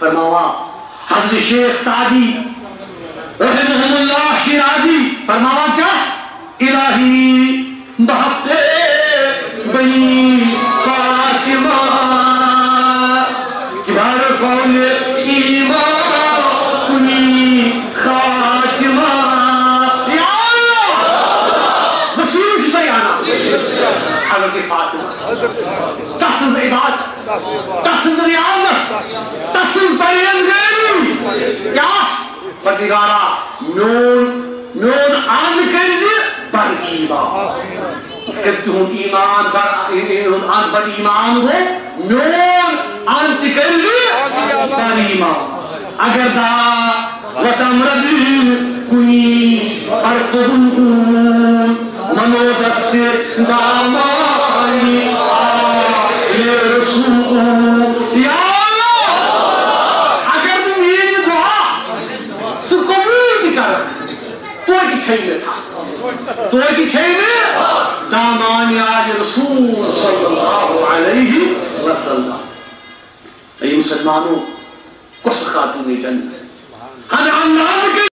فرماوا حضرت شیخ سعدی رحمہ اللہ شیرازی فرماوا کیا الہی بحق بنی فاطمہ کبار قول ایمان کنی خاتمہ یا اللہ وسیلہ شسیانا حضرت فاطمہ تحسن عباد تحسن ریاضت تحسن پریزگری کیا پردگارا نون آن کرد بر ایمان تكتهم إيمان بر إيمان نون أنت كرد بر إيمان أجر دا وتمرد كني أرقبون منو دستر داماني يا رسول يا الله أجر من دعاء سقبول تكرر توي كشيء تھا توي كشيء دامان آج رسول صلی اللہ علیہ وسلم. ای مسلمانوں کس خاتون جنت ہمیں اللہ